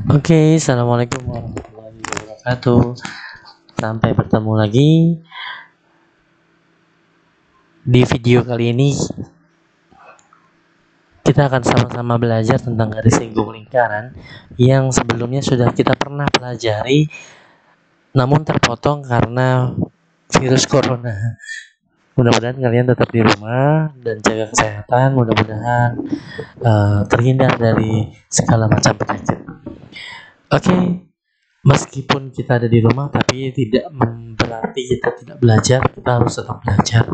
Oke, assalamualaikum warahmatullahi wabarakatuh. Sampai bertemu lagi di video kali ini. Kita akan sama-sama belajar tentang garis singgung lingkaran yang sebelumnya sudah kita pernah pelajari, namun terpotong karena virus corona. Mudah-mudahan kalian tetap di rumah dan jaga kesehatan. Mudah-mudahan terhindar dari segala macam penyakit. Oke. Meskipun kita ada di rumah, tapi tidak berarti kita tidak belajar. Kita harus tetap belajar.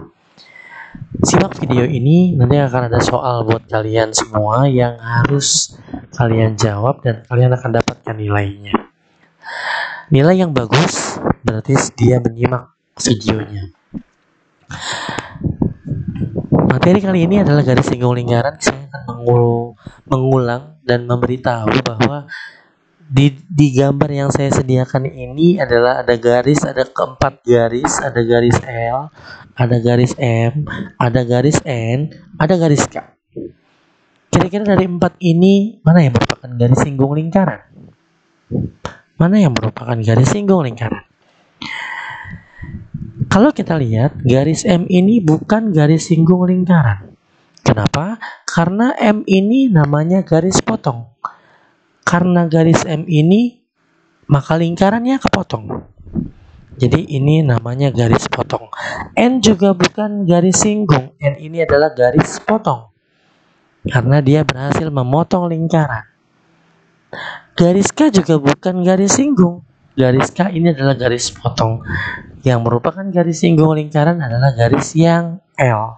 Simak video ini, nanti akan ada soal buat kalian semua yang harus kalian jawab dan kalian akan dapatkan nilainya. Nilai yang bagus berarti dia menyimak videonya. Materi kali ini adalah garis singgung lingkaran. Saya akan mengulang dan memberitahu bahwa di gambar yang saya sediakan ini adalah ada garis, ada keempat garis, ada garis L, ada garis M, ada garis N, ada garis K. Kira-kira dari empat ini mana yang merupakan garis singgung lingkaran? Mana yang merupakan garis singgung lingkaran? Kalau kita lihat, garis M ini bukan garis singgung lingkaran. Kenapa? Karena M ini namanya garis potong. Karena garis M ini, maka lingkarannya kepotong. Jadi ini namanya garis potong. N juga bukan garis singgung. N ini adalah garis potong. Karena dia berhasil memotong lingkaran. Garis K juga bukan garis singgung. Garis K ini adalah garis potong. Yang merupakan garis singgung lingkaran adalah garis yang L.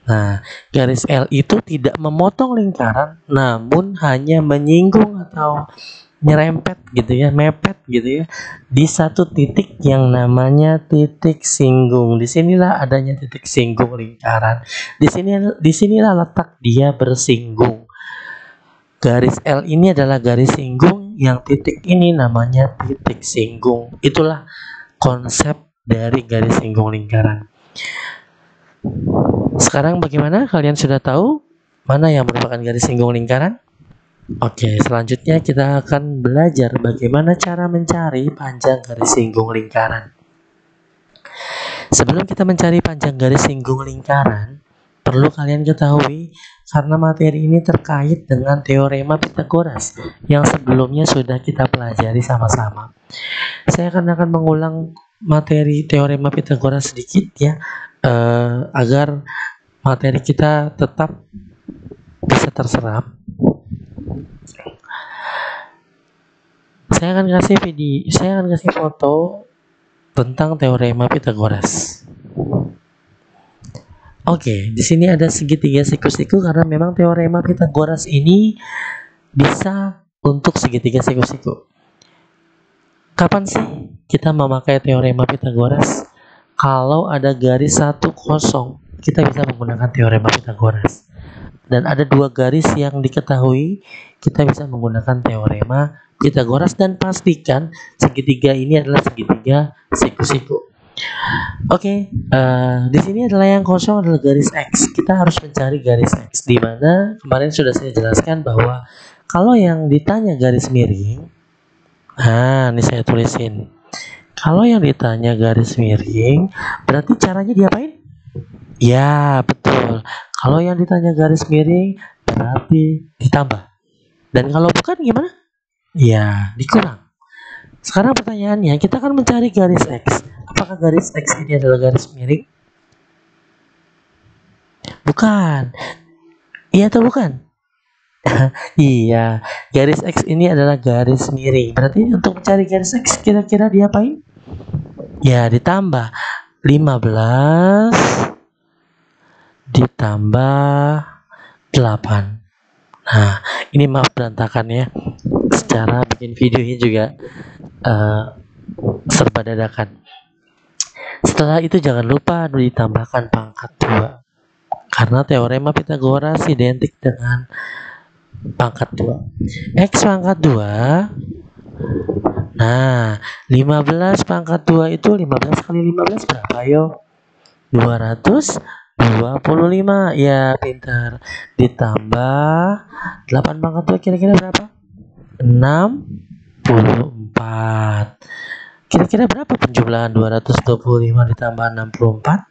Nah, garis L itu tidak memotong lingkaran, namun hanya menyinggung atau nyerempet gitu ya, mepet gitu ya, di satu titik yang namanya titik singgung. Disinilah adanya titik singgung lingkaran. Disinilah letak dia bersinggung. Garis L ini adalah garis singgung, yang titik ini namanya titik singgung. Itulah konsep dari garis singgung lingkaran. Sekarang bagaimana? Kalian sudah tahu mana yang merupakan garis singgung lingkaran? Oke, selanjutnya kita akan belajar bagaimana cara mencari panjang garis singgung lingkaran. Sebelum kita mencari panjang garis singgung lingkaran, perlu kalian ketahui karena materi ini terkait dengan teorema Pythagoras yang sebelumnya sudah kita pelajari sama-sama. Saya akan mengulang materi teorema Pythagoras sedikit ya, agar materi kita tetap bisa terserap. Saya akan kasih foto tentang teorema Pythagoras. Oke, di sini ada segitiga siku-siku karena memang teorema Pythagoras ini bisa untuk segitiga siku-siku. Kapan sih kita memakai teorema Pythagoras? Kalau ada garis 1 kosong, kita bisa menggunakan teorema Pythagoras. Dan ada dua garis yang diketahui, kita bisa menggunakan teorema Pythagoras. Dan pastikan segitiga ini adalah segitiga siku-siku. Oke, di sini adalah yang kosong adalah garis X. Kita harus mencari garis X, di mana kemarin sudah saya jelaskan bahwa kalau yang ditanya garis miring, ini saya tulisin. Kalau yang ditanya garis miring, berarti caranya diapain? Ya, betul. Kalau yang ditanya garis miring, berarti ditambah. Dan kalau bukan gimana? Ya, dikurang. Sekarang pertanyaannya, kita akan mencari garis X. Apakah garis X ini adalah garis miring? Bukan. Iya atau bukan? Iya, garis X ini adalah garis miring. Berarti untuk mencari garis X kira-kira diapain? Ya, ditambah 15 ditambah 8. Nah, ini maaf berantakan ya. Secara bikin videonya juga serba dadakan. Setelah itu jangan lupa ditambahkan pangkat 2. Karena teorema Pythagoras identik dengan pangkat 2. X pangkat 2. Nah, 15 pangkat 2 itu 15 kali 15 berapa yo? 225. Ya, pintar. Ditambah 8 pangkat 2 kira-kira berapa? 6 64. Kira-kira berapa penjumlahan 225 ditambah 64?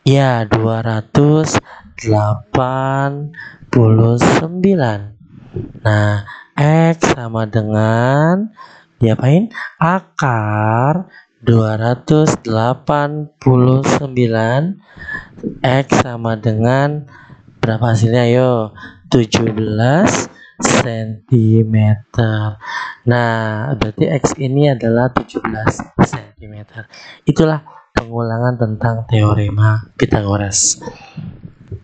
Ya, 289. Nah, X sama dengan diapain? Akar 289. X sama dengan berapa hasilnya? Ayo, 17 cm. Nah, berarti X ini adalah 17 cm. Itulah pengulangan tentang teorema Pythagoras.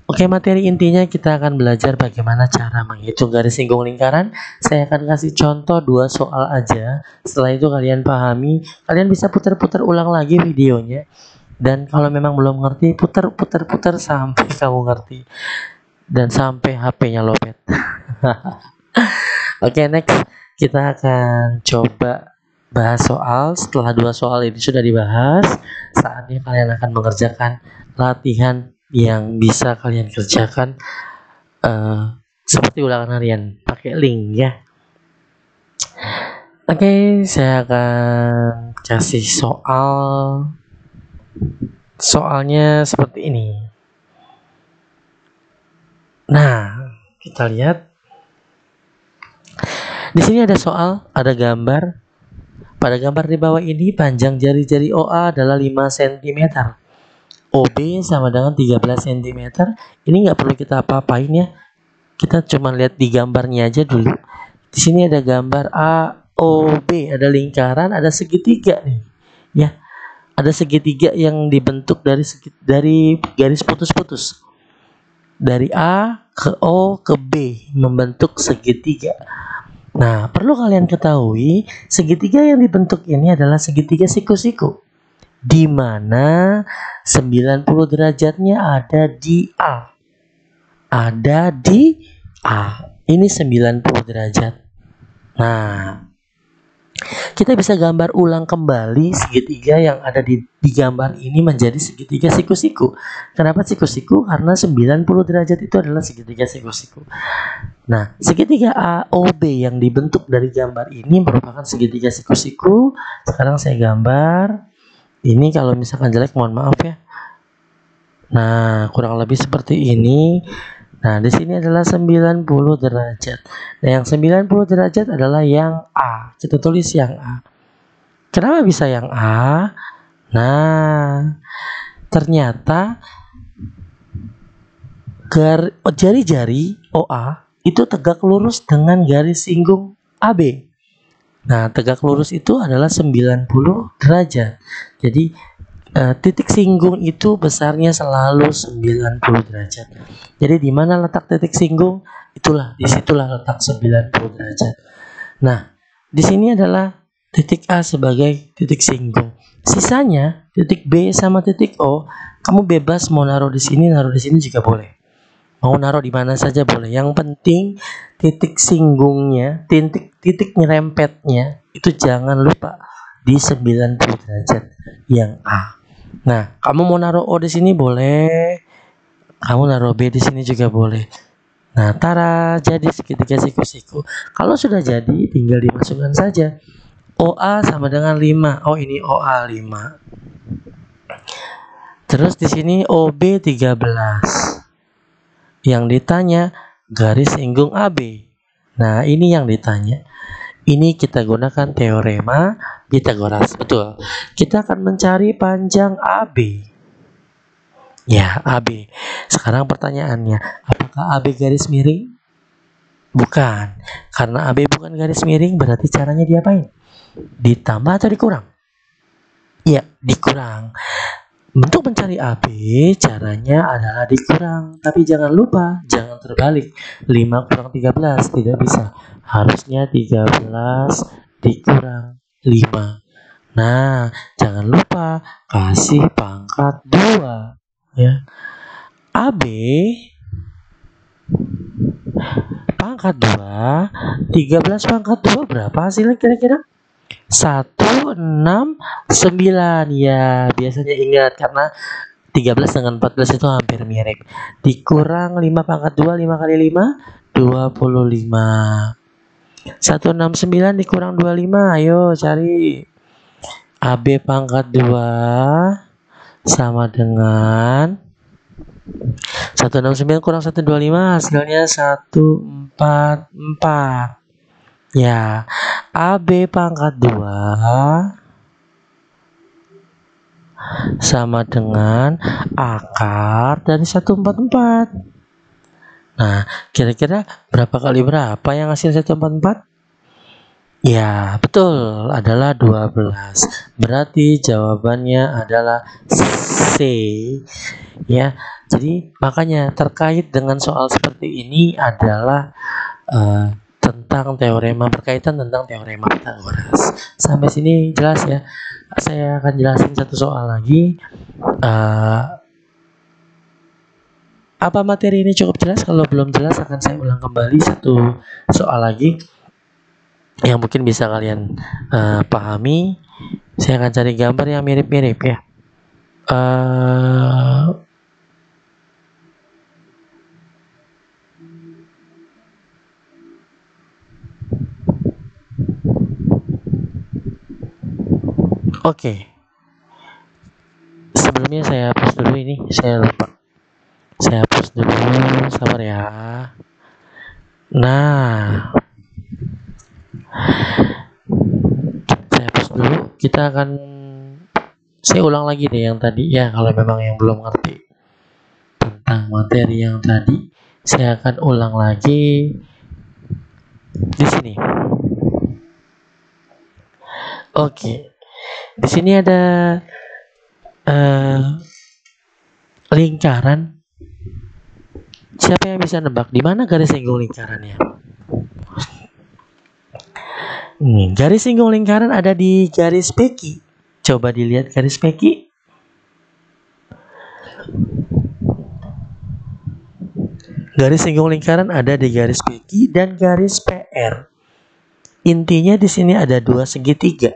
Oke, materi intinya kita akan belajar bagaimana cara menghitung garis singgung lingkaran. Saya akan kasih contoh 2 soal aja. Setelah itu kalian pahami, kalian bisa putar-putar ulang lagi videonya. Dan kalau memang belum ngerti, putar sampai kamu ngerti. Dan sampai HP-nya lowbat. Oke, next kita akan coba bahas soal. Setelah 2 soal ini sudah dibahas, saatnya kalian akan mengerjakan latihan yang bisa kalian kerjakan seperti ulangan harian pakai link ya. Oke, saya akan kasih soalnya seperti ini. Nah, kita lihat di sini ada soal, ada gambar. Pada gambar di bawah ini panjang jari-jari OA adalah 5 cm. OB sama dengan 13 cm. Ini nggak perlu kita apa-apain ya. Kita cuma lihat di gambarnya aja dulu. Di sini ada gambar AOB, ada lingkaran, ada segitiga nih. Ya. Ada segitiga yang dibentuk dari garis putus-putus. Dari A ke O ke B membentuk segitiga. Nah, perlu kalian ketahui, segitiga yang dibentuk ini adalah segitiga siku-siku, di mana 90 derajatnya ada di A. Ada di A. Ini 90 derajat. Nah, kita bisa gambar ulang kembali segitiga yang ada di gambar ini menjadi segitiga siku-siku. Kenapa siku-siku? Karena 90 derajat itu adalah segitiga siku-siku. Nah, segitiga AOB yang dibentuk dari gambar ini merupakan segitiga siku-siku. Sekarang saya gambar. Ini kalau misalkan jelek mohon maaf ya. Nah, kurang lebih seperti ini. Nah, di sini adalah 90 derajat. Nah, yang 90 derajat adalah yang A. Kita tulis yang A. Kenapa bisa yang A? Nah, ternyata jari-jari OA itu tegak lurus dengan garis singgung AB. Nah, tegak lurus itu adalah 90 derajat. Jadi titik singgung itu besarnya selalu 90 derajat. Jadi di mana letak titik singgung? Disitulah letak 90 derajat. Nah, di sini adalah titik A sebagai titik singgung. Sisanya titik B sama titik O, kamu bebas mau naruh di sini juga boleh. Mau naruh di mana saja boleh. Yang penting titik singgungnya, titik nyerempetnya itu jangan lupa di 90 derajat yang A. Nah, kamu mau naruh O di sini boleh. Kamu naruh B di sini juga boleh. Nah, tara, jadi segitiga siku-siku. Kalau sudah jadi, tinggal dimasukkan saja. OA sama dengan 5. Oh, ini OA 5. Terus di sini OB 13. Yang ditanya garis singgung AB. Nah, ini yang ditanya. Ini kita gunakan teorema Pythagoras. Betul. Kita akan mencari panjang AB. Ya, AB. Sekarang pertanyaannya, apakah AB garis miring? Bukan. Karena AB bukan garis miring, berarti caranya diapain? Ditambah atau dikurang? Ya, dikurang. Untuk mencari AB, caranya adalah dikurang. Tapi jangan lupa, jangan terbalik. 5 kurang 13, tidak bisa. Harusnya 13 dikurang 5. Nah, jangan lupa kasih pangkat 2. Ya. AB pangkat 2, 13 pangkat 2 berapa hasilnya kira-kira? 169. Ya, biasanya ingat karena 13 dengan 14 itu hampir mirip. Dikurang 5 pangkat 2, 5 kali 5, 25. 169 dikurang 25, ayo cari. AB pangkat 2 sama dengan 169 kurang 125, hasilnya 144. Ya, AB pangkat 2 sama dengan akar dari 144. Nah, kira-kira berapa kali berapa yang hasil 144? Ya, betul, adalah 12. Berarti jawabannya adalah C. Ya, jadi makanya terkait dengan soal seperti ini adalah tentang teorema, berkaitan tentang teorema Pythagoras. Sampai sini jelas ya. Saya akan jelasin satu soal lagi. Apa materi ini cukup jelas? Kalau belum jelas akan saya ulang kembali satu soal lagi yang mungkin bisa kalian pahami. Saya akan cari gambar yang mirip-mirip ya. Oke. Sebelumnya saya hapus dulu ini, saya lupa. Saya hapus dulu, sabar ya. Nah, saya hapus dulu. Saya ulang lagi deh yang tadi ya, kalau memang yang belum ngerti tentang materi yang tadi, saya akan ulang lagi di sini. Oke, di sini ada lingkaran. Siapa yang bisa nebak di mana garis singgung lingkarannya? Garis singgung lingkaran ada di garis PQ. Coba dilihat garis PQ. Garis singgung lingkaran ada di garis PQ dan garis PR. Intinya di sini ada dua segitiga.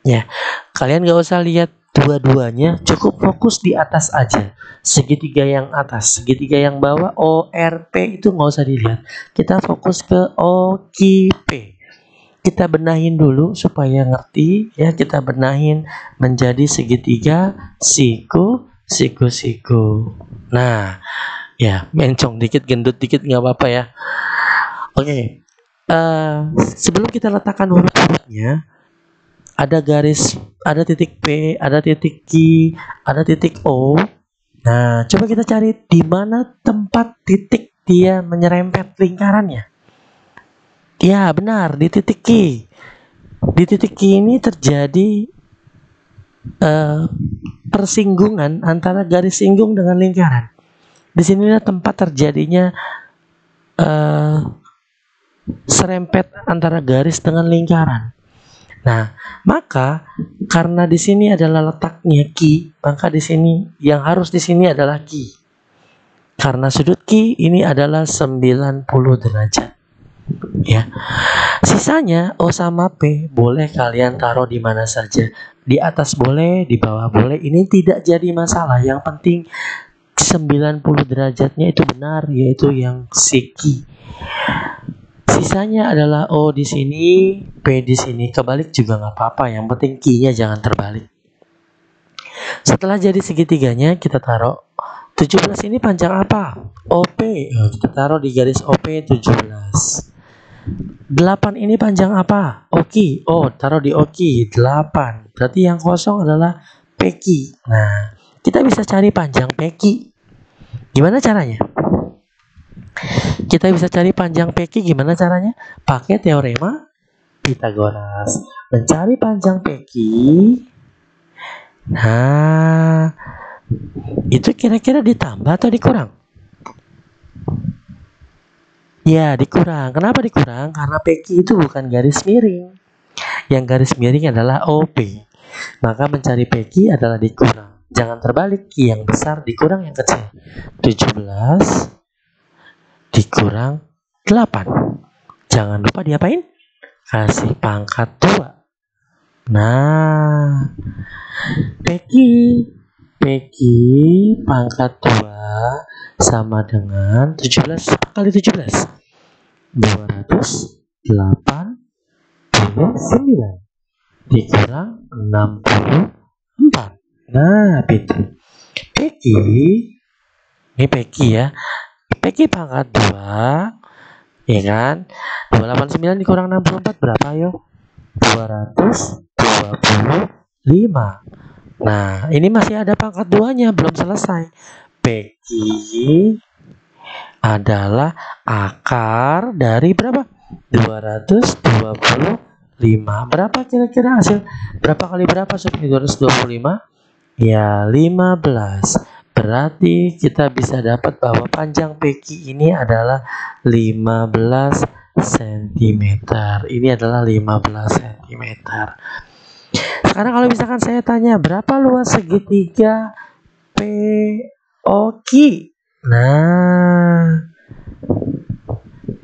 Ya, kalian gak usah lihat dua-duanya, cukup fokus di atas aja. Segitiga yang atas, segitiga yang bawah ORP itu nggak usah dilihat. Kita fokus ke OQP. Kita benahin dulu supaya ngerti ya. Kita benahin menjadi segitiga siku. Nah, ya mencong dikit, gendut dikit nggak apa-apa ya. Oke. Sebelum kita letakkan huruf-hurufnya, ada garis, ada titik P, ada titik Q, ada titik O. Nah, coba kita cari di mana tempat titik dia menyerempet lingkarannya. Ya, benar, di titik Q. Di titik Q ini terjadi persinggungan antara garis singgung dengan lingkaran. Di sinilah tempat terjadinya serempet antara garis dengan lingkaran. Nah, maka karena di sini adalah letaknya Q, maka di sini yang harus di sini adalah Q. Karena sudut Q ini adalah 90 derajat. Ya. Sisanya O sama P boleh kalian taruh di mana saja. Di atas boleh, di bawah boleh. Ini tidak jadi masalah. Yang penting 90 derajatnya itu benar, yaitu yang si Q. Sisanya adalah O di sini, P di sini. Kebalik juga nggak apa-apa. Yang penting Q-nya jangan terbalik. Setelah jadi segitiganya, kita taruh 17 ini panjang apa? OP. Kita taruh di garis OP 17. 8 ini panjang apa? OQ. Oh, taruh di OQ 8. Berarti yang kosong adalah PQ. Nah, kita bisa cari panjang PQ. Gimana caranya? Kita bisa cari panjang PQ gimana caranya? Pakai teorema Pythagoras. Mencari panjang PQ. Nah, itu kira-kira ditambah atau dikurang? Ya, dikurang. Kenapa dikurang? Karena PQ itu bukan garis miring. Yang garis miring adalah OP. Maka mencari PQ adalah dikurang. Jangan terbalik, Q yang besar dikurang yang kecil. 17 dikurang 8. Jangan lupa diapain? Kasih pangkat 2. Nah, PQ pangkat 2 sama dengan 17 kali 17. 289 dikurang 64. Nah, pintar. Peki, ini Peki ya. Peki pangkat 2, ya kan? 289 dikurang 64 berapa yo? 225. Nah, ini masih ada pangkat 2-nya, belum selesai. Peki adalah akar dari berapa? 225. Berapa kira-kira hasil? Berapa kali berapa sob? 225? Ya, 15. Berarti kita bisa dapat bahwa panjang Peki ini adalah 15 cm. Ini adalah 15 cm. Sekarang kalau misalkan saya tanya, berapa luas segitiga POQ? Nah,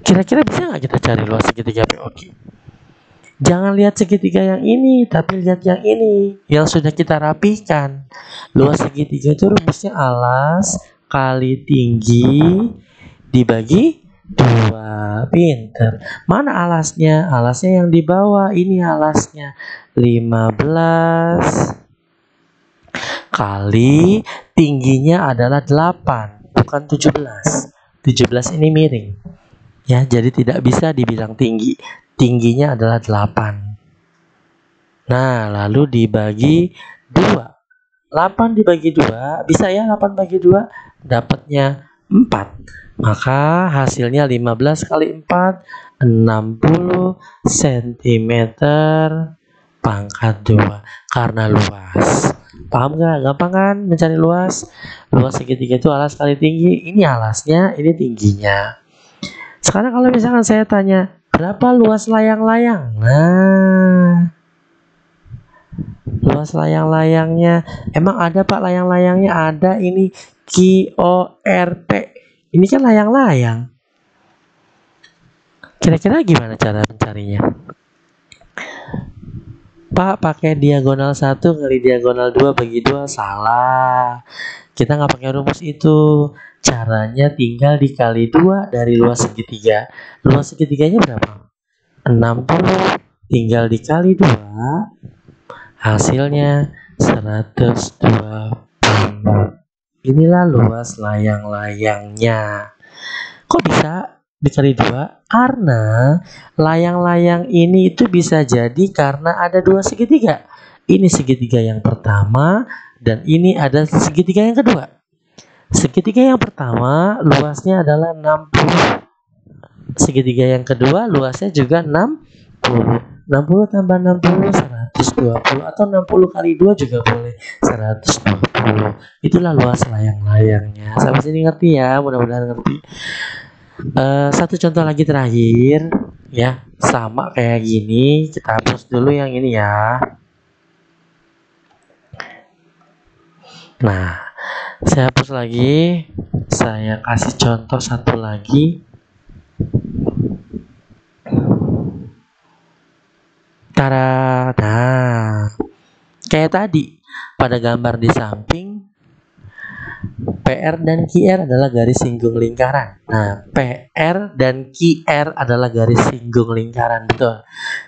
kira-kira bisa nggak kita cari luas segitiga POQ? Jangan lihat segitiga yang ini, tapi lihat yang ini, yang sudah kita rapikan. Luas segitiga itu rumusnya alas kali tinggi dibagi 2. Pinter. Mana alasnya? Alasnya yang di bawah. Ini alasnya 15 kali tingginya adalah 8, bukan 17. 17 ini miring. Ya, jadi tidak bisa dibilang tinggi. Tingginya adalah 8. Nah, lalu dibagi 2. 8 dibagi 2, bisa ya 8 bagi 2, dapatnya 4. Maka hasilnya 15 kali 4, 60 cm pangkat 2. Karena luas. Paham nggak? Gampang kan mencari luas? Luas segitiga itu alas kali tinggi. Ini alasnya, ini tingginya. Sekarang kalau misalkan saya tanya, berapa luas layang-layang? Nah, luas layang-layangnya, emang ada Pak layang-layangnya? Ada, ini QORT. Ini kan layang-layang. Kira-kira gimana cara mencarinya? Pak, pakai diagonal 1 kali diagonal 2 bagi 2. Salah. Kita nggak pakai rumus itu. Caranya tinggal dikali 2 dari luas segitiga. Luas segitiganya berapa? 60. Tinggal dikali 2. Hasilnya 120. Inilah luas layang-layangnya. Kok bisa dikali 2? Karena layang-layang ini itu bisa jadi karena ada 2 segitiga. Ini segitiga yang pertama dan ini ada segitiga yang kedua. Segitiga yang pertama luasnya adalah 60. Segitiga yang kedua luasnya juga 60. 60 tambah 60 120, atau 60 kali 2 juga boleh, 120. Itulah luas layang-layangnya. Sampai sini ngerti ya? Mudah-mudahan ngerti. Satu contoh lagi terakhir ya, sama kayak gini. Kita hapus dulu yang ini ya. Nah, saya hapus lagi. Saya kasih contoh satu lagi. Tada. Nah, kayak tadi pada gambar di samping, PR dan QR adalah garis singgung lingkaran. Nah, PR dan QR adalah garis singgung lingkaran, betul.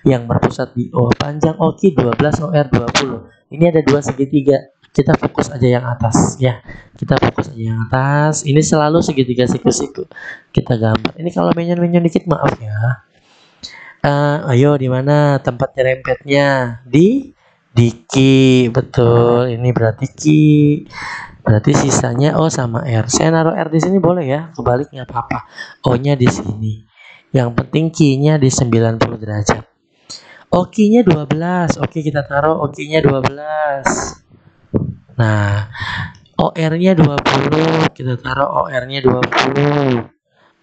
Yang berpusat di O, panjang OQ 12, OR 20. Ini ada 2 segitiga. Kita fokus aja yang atas ya. Kita fokus aja yang atas. Ini selalu segitiga siku-siku. Kita gambar. Ini kalau menyon-menyon dikit maaf ya. Ayo di mana tempat nyerempetnya? Di Q, betul. Ini berarti Q. Berarti sisanya O sama R. Saya naruh R di sini boleh ya? Kebalik nggak apa-apa. O-nya di sini. Yang penting Q-nya di 90 derajat. O-Q-nya 12. Oke, kita taruh O-Q-nya 12. Nah, OR-nya 20. Kita taruh OR-nya 20.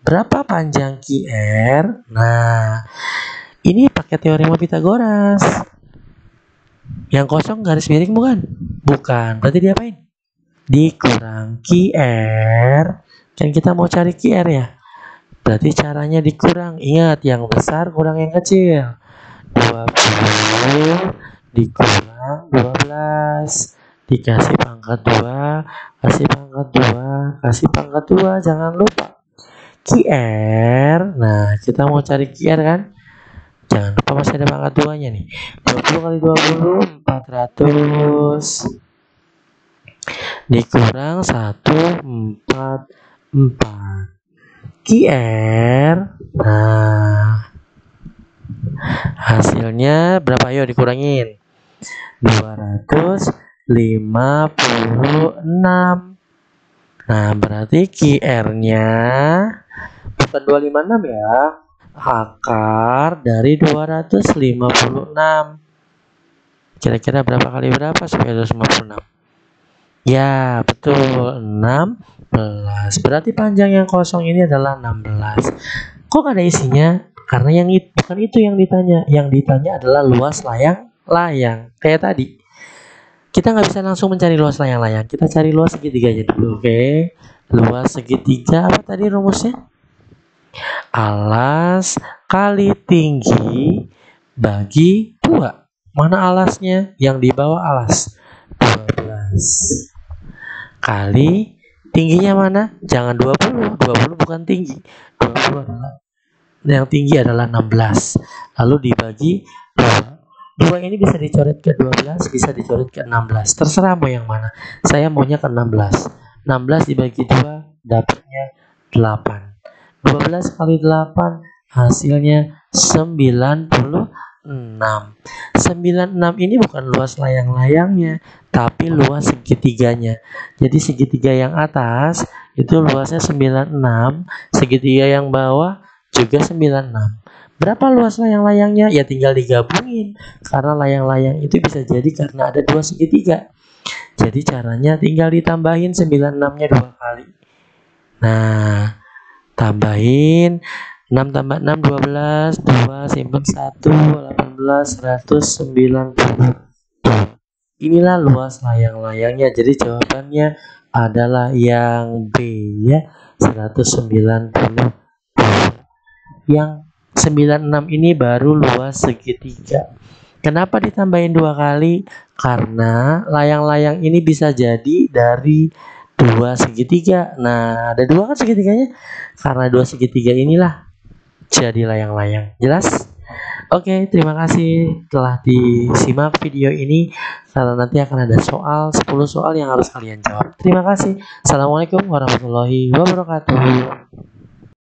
Berapa panjang QR? Nah, ini pakai teorema Pythagoras. Yang kosong garis miring bukan? Bukan. Berarti diapain? Dikurang QR. Kan kita mau cari QR ya. Berarti caranya dikurang. Ingat, yang besar kurang yang kecil. 20 dikurang 12. Dikasih pangkat 2. Kasih pangkat 2. Kasih pangkat 2. Jangan lupa. QR. Nah, kita mau cari QR kan? Jangan lupa masih ada pangkat 2-nya nih. 20 kali 20 400 dikurang 144 QR. Nah, hasilnya berapa? Ayo dikurangin. 256. Nah, berarti QR-nya bukan 256 ya. Akar dari 256. Kira-kira berapa kali berapa supaya 256? Ya, betul, 16. Berarti panjang yang kosong ini adalah 16. Kok gak ada isinya? Karena yang bukan itu yang ditanya. Yang ditanya adalah luas layang-layang. Kayak tadi. Kita nggak bisa langsung mencari luas layang-layang. Kita cari luas segitiganya dulu, oke? Luas segitiga apa tadi rumusnya? Alas kali tinggi bagi 2. Mana alasnya? Yang di bawah alas. 12. Kali tingginya mana? Jangan 20. 20 bukan tinggi. 20 adalah yang tinggi adalah 16. Lalu dibagi 2. 2 ini bisa dicoret ke 12, bisa dicoret ke 16. Terserah mau yang mana. Saya maunya ke 16. 16 dibagi 2 dapatnya 8. 12 kali 8 hasilnya 96. 96 ini bukan luas layang-layangnya, tapi luas segitiganya. Jadi segitiga yang atas itu luasnya 96, segitiga yang bawah juga 96. Berapa luas layang-layangnya? Ya tinggal digabungin. Karena layang-layang itu bisa jadi karena ada 2 segitiga. Jadi caranya tinggal ditambahin 96-nya 2 kali. Nah, tambahin 6 tambah 6 12, 2 simpen 1, 18, 190. Inilah luas layang-layangnya. Jadi jawabannya adalah yang B ya, 190. Yang 96 ini baru luas segitiga. Kenapa ditambahin 2 kali? Karena layang-layang ini bisa jadi dari 2 segitiga. Nah, ada 2 kan segitiganya. Karena 2 segitiga inilah jadi layang-layang. Jelas? Oke, terima kasih telah disimak video ini. Karena nanti akan ada 10 soal yang harus kalian jawab. Terima kasih. Assalamualaikum warahmatullahi wabarakatuh.